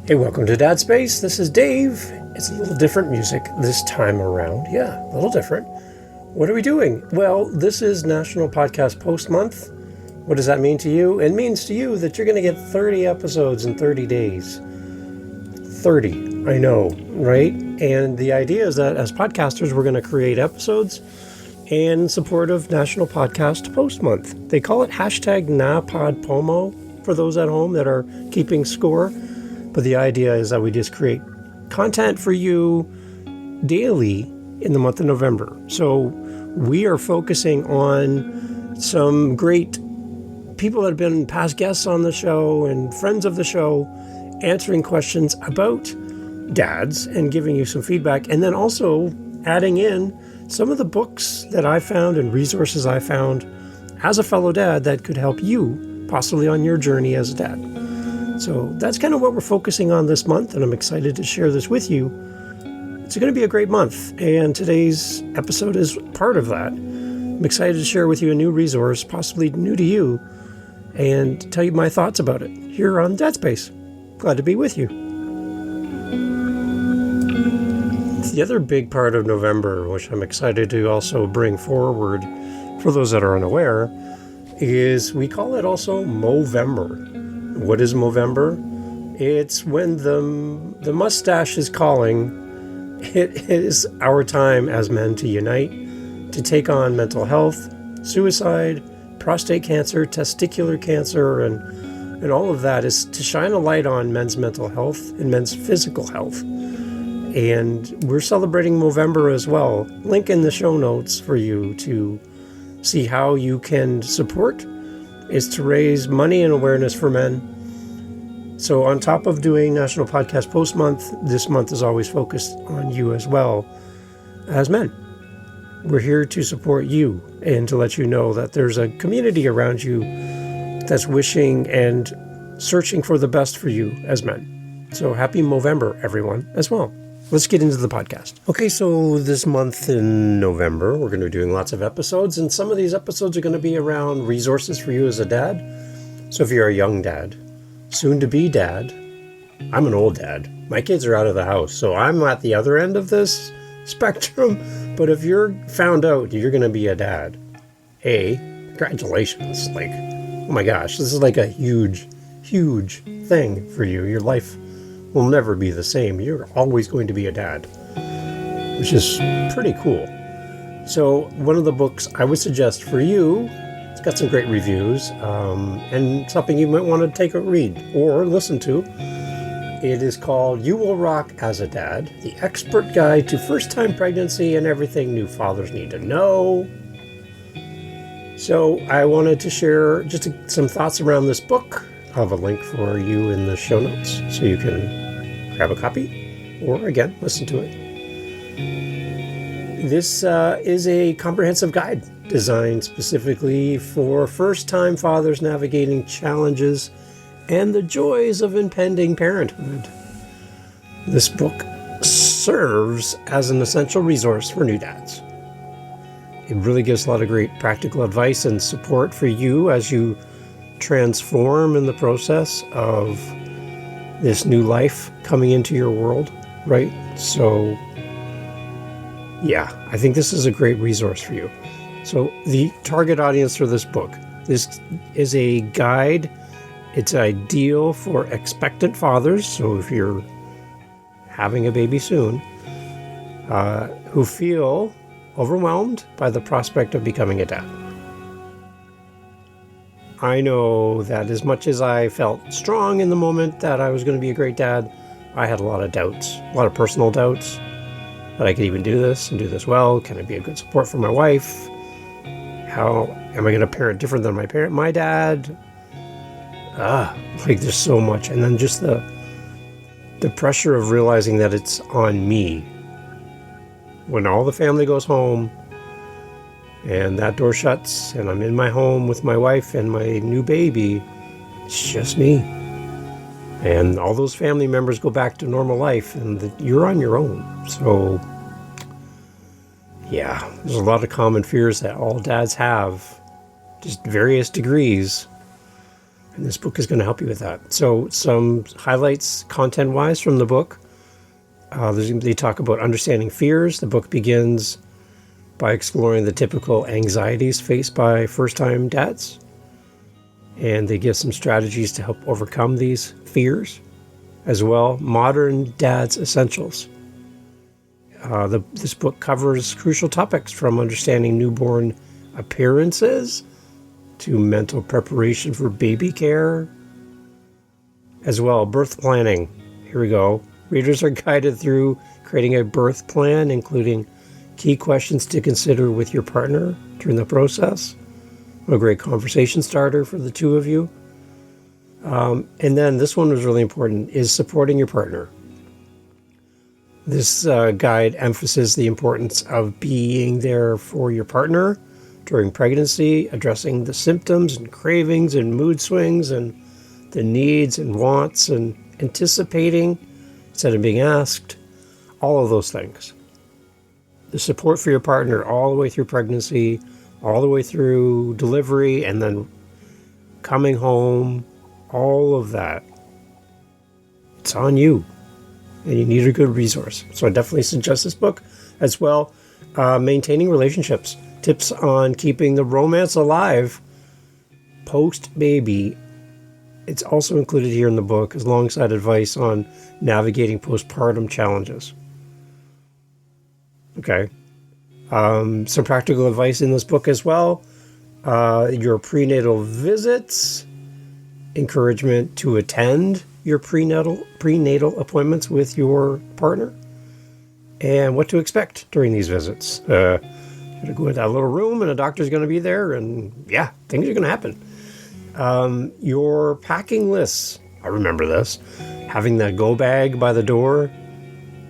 Hey, welcome to Dad Space. This is Dave. It's a little different music this time around. Yeah, a little different. What are we doing? Well, this is National Podcast Post Month. What does that mean to you? It means to you that you're going to get 30 episodes in 30 days. 30, I know, right? And the idea is that as podcasters, we're going to create episodes in support of National Podcast Post Month. They call it hashtag #NaPodPomo for those at home that are keeping score. But the idea is that we just create content for you daily in the month of November. So we are focusing on some great people that have been past guests on the show and friends of the show, answering questions about dads and giving you some feedback. And then also adding in some of the books that I found and resources I found as a fellow dad that could help you possibly on your journey as a dad. So that's kind of what we're focusing on this month, and I'm excited to share this with you. It's going to be a great month, and today's episode is part of that. I'm excited to share with you a new resource, possibly new to you, and tell you my thoughts about it here on Dad Space. Glad to be with you. The other big part of November, which I'm excited to also bring forward for those that are unaware, is we call it also Movember. What is Movember? It's when the mustache is calling. It is our time as men to unite, to take on mental health, suicide, prostate cancer, testicular cancer, and all of that is to shine a light on men's mental health and men's physical health. And we're celebrating Movember as well. Link in the show notes for you to see how you can support is to raise money and awareness for men. So on top of doing National Podcast Post Month, this month is always focused on you as well as men. We're here to support you and to let you know that there's a community around you that's wishing and searching for the best for you as men. So happy Movember, everyone, as well. Let's get into the podcast. Okay, so this month in November, we're going to be doing lots of episodes, and some of these episodes are going to be around resources for you as a dad. So if you're a young dad, soon-to-be dad, I'm an old dad. My kids are out of the house, so I'm at the other end of this spectrum. But if you're found out you're going to be a dad, congratulations. Like, oh my gosh, this is like a huge, huge thing for you. Your life will never be the same. You're always going to be a dad, which is pretty cool. So one of the books I would suggest for you, it's got some great reviews, and something you might want to take a read or listen to. It is called You Will Rock as a Dad, The Expert Guide to First-Time Pregnancy and Everything New Fathers Need to Know. So I wanted to share just some thoughts around this book. I'll have a link for you in the show notes so you can grab a copy or, again, listen to it. This is a comprehensive guide designed specifically for first-time fathers navigating challenges and the joys of impending parenthood. This book serves as an essential resource for new dads. It really gives a lot of great practical advice and support for you as you transform in the process of this new life coming into your world, right? So, yeah, I think this is a great resource for you. So the target audience for this book, this is a guide. It's ideal for expectant fathers. So if you're having a baby soon, who feel overwhelmed by the prospect of becoming a dad. I know that as much as I felt strong in the moment that I was going to be a great dad, I had a lot of doubts, a lot of personal doubts that I could even do this and do this well. Can I be a good support for my wife? How am I going to parent different than my dad? Like there's so much. And then just the pressure of realizing that it's on me. When all the family goes home and that door shuts and I'm in my home with my wife and my new baby, it's just me. And all those family members go back to normal life and you're on your own. So yeah, there's a lot of common fears that all dads have, just various degrees. And this book is going to help you with that. So some highlights content-wise from the book. They talk about understanding fears. The book begins by exploring the typical anxieties faced by first-time dads. And they give some strategies to help overcome these fears. As well, modern dads essentials. This book covers crucial topics from understanding newborn appearances to mental preparation for baby care. As well, birth planning. Here we go. Readers are guided through creating a birth plan, including key questions to consider with your partner during the process. What a great conversation starter for the two of you. And then this one was really important, is supporting your partner. This guide emphasizes the importance of being there for your partner during pregnancy, addressing the symptoms and cravings and mood swings and the needs and wants and anticipating instead of being asked, all of those things. The support for your partner all the way through pregnancy, all the way through delivery, and then coming home, all of that. It's on you, and you need a good resource. So I definitely suggest this book as well. Maintaining relationships, tips on keeping the romance alive post-baby. It's also included here in the book alongside advice on navigating postpartum challenges. Okay. Some practical advice in this book as well. Your prenatal visits, encouragement to attend your prenatal appointments with your partner, and what to expect during these visits. You're going to go into that little room and a doctor's going to be there, and yeah, things are going to happen. Your packing lists. I remember this. Having that go bag by the door.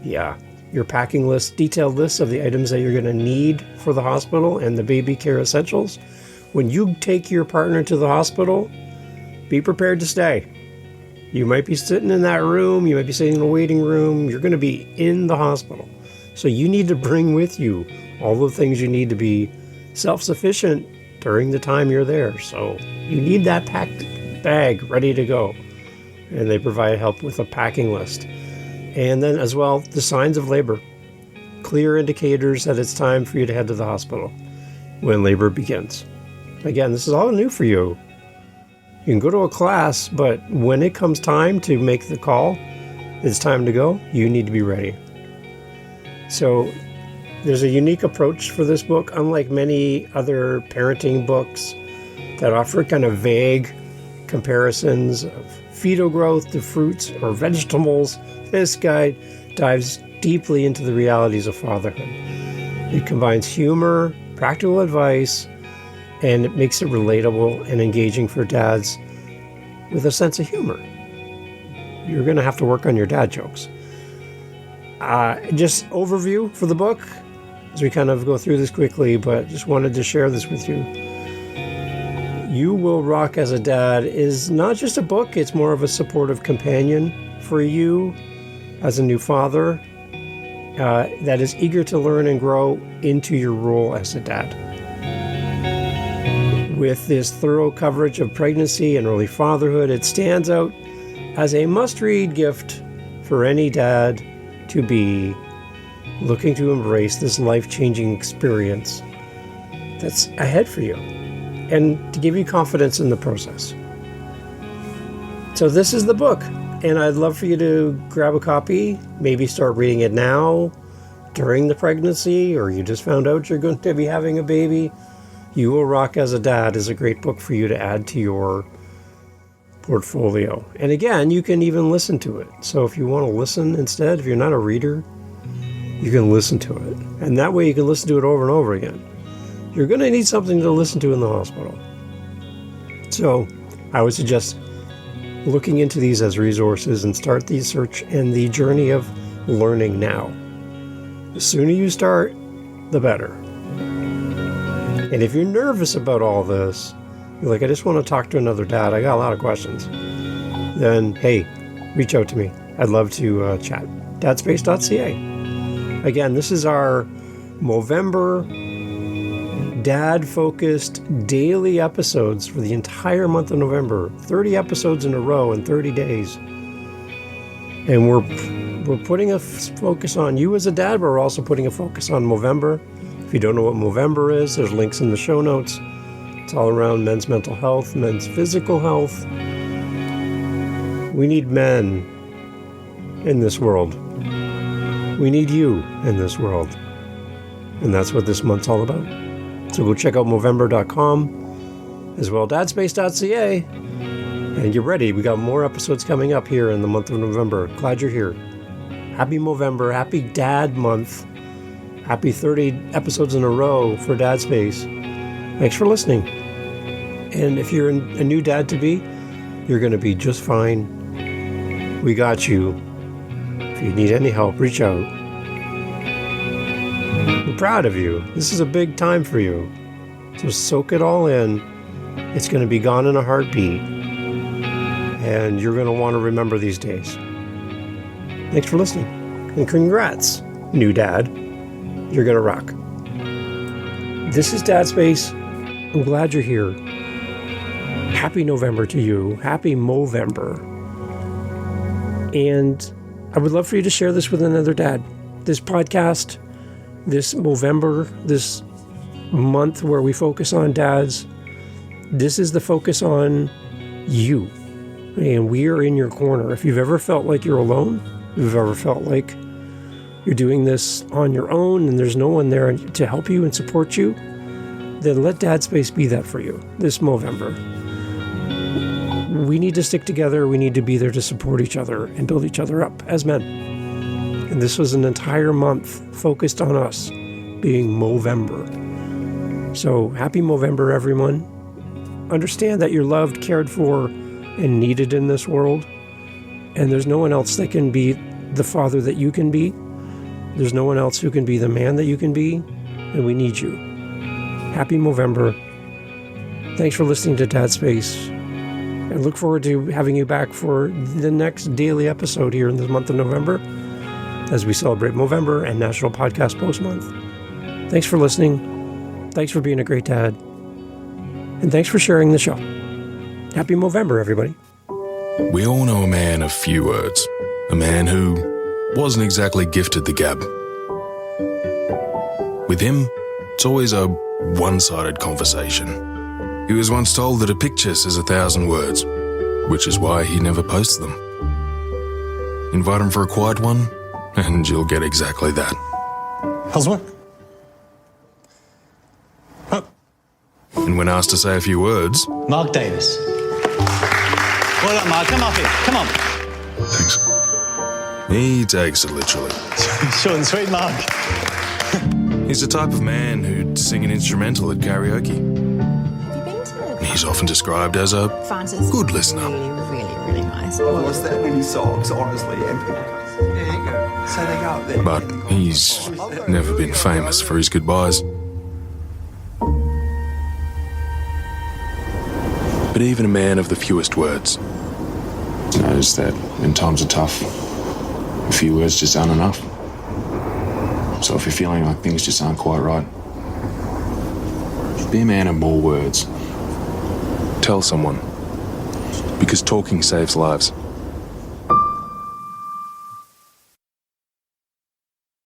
Yeah. Your packing list, detailed lists of the items that you're going to need for the hospital and the baby care essentials. When you take your partner to the hospital, be prepared to stay. You might be sitting in that room. You might be sitting in a waiting room. You're going to be in the hospital. So you need to bring with you all the things you need to be self-sufficient during the time you're there. So you need that packed bag ready to go. And they provide help with a packing list. And then as well, the signs of labor. Clear indicators that it's time for you to head to the hospital when labor begins. Again, this is all new for you. You can go to a class, but when it comes time to make the call, it's time to go, you need to be ready. So there's a unique approach for this book, unlike many other parenting books that offer kind of vague comparisons of fetal growth to fruits or vegetables. This guide dives deeply into the realities of fatherhood. It combines humor, practical advice, and it makes it relatable and engaging for dads with a sense of humor. You're going to have to work on your dad jokes. Just overview for the book as we kind of go through this quickly, but just wanted to share this with you. You Will Rock as a Dad is not just a book, it's more of a supportive companion for you as a new father that is eager to learn and grow into your role as a dad. With this thorough coverage of pregnancy and early fatherhood, it stands out as a must-read gift for any dad to be looking to embrace this life-changing experience that's ahead for you and to give you confidence in the process. So this is the book, and I'd love for you to grab a copy, maybe start reading it now during the pregnancy, or you just found out you're going to be having a baby. You Will Rock as a Dad is a great book for you to add to your portfolio. And again, you can even listen to it. So if you want to listen instead, if you're not a reader, you can listen to it. And that way you can listen to it over and over again. You're going to need something to listen to in the hospital. So I would suggest looking into these as resources and start the search and the journey of learning now. The sooner you start, the better. And if you're nervous about all this, you're like, I just want to talk to another dad, I got a lot of questions, then, hey, reach out to me. I'd love to chat. dadspace.ca. Again, this is our Movember dad-focused daily episodes for the entire month of November. 30 episodes in a row in 30 days. And we're putting a focus on you as a dad, but we're also putting a focus on Movember. If you don't know what Movember is, there's links in the show notes. It's all around men's mental health, men's physical health. We need men in this world. We need you in this world. And that's what this month's all about. So go check out Movember.com, as well dadspace.ca. And get ready, we got more episodes coming up here in the month of November. Glad you're here. Happy Movember, happy Dad Month. Happy 30 episodes in a row for Dad Space. Thanks for listening. And if you're a new dad to be, you're going to be just fine. We got you. If you need any help, reach out. We're proud of you. This is a big time for you. So soak it all in. It's going to be gone in a heartbeat. And you're going to want to remember these days. Thanks for listening. And congrats, new dad. You're going to rock. This is Dad Space. I'm glad you're here. Happy November to you. Happy Movember. And I would love for you to share this with another dad. This podcast, this Movember, this month where we focus on dads, this is the focus on you. And we are in your corner. If you've ever felt like you're alone, if you've ever felt like you're doing this on your own and there's no one there to help you and support you, then let Dad Space be that for you this Movember. We need to stick together. We need to be there to support each other and build each other up as men. And this was an entire month focused on us being Movember. So happy Movember, everyone. Understand that you're loved, cared for, and needed in this world. And there's no one else that can be the father that you can be. There's no one else who can be the man that you can be. And we need you. Happy Movember. Thanks for listening to Dad Space. I look forward to having you back for the next daily episode here in the month of November as we celebrate Movember and National Podcast Post Month. Thanks for listening. Thanks for being a great dad. And thanks for sharing the show. Happy Movember, everybody. We all know a man of few words. A man who wasn't exactly gifted the gab. With him, it's always a one-sided conversation. He was once told that a picture says 1,000 words, which is why he never posts them. Invite him for a quiet one, and you'll get exactly that. How's work? And when asked to say a few words... Mark Davis. Well done, Mark. Come up here. Come on. Thanks. He takes it literally. Short and sweet, Mark. He's the type of man who'd sing an instrumental at karaoke. Have you been to He's often described as a Francis? good listener. Really nice. Well, was that many songs, honestly? There you go. So they go up there. But he's never been famous for his goodbyes. But even a man of the fewest words knows that when times are tough, a few words just aren't enough. So if you're feeling like things just aren't quite right, be a man of more words. Tell someone, because talking saves lives.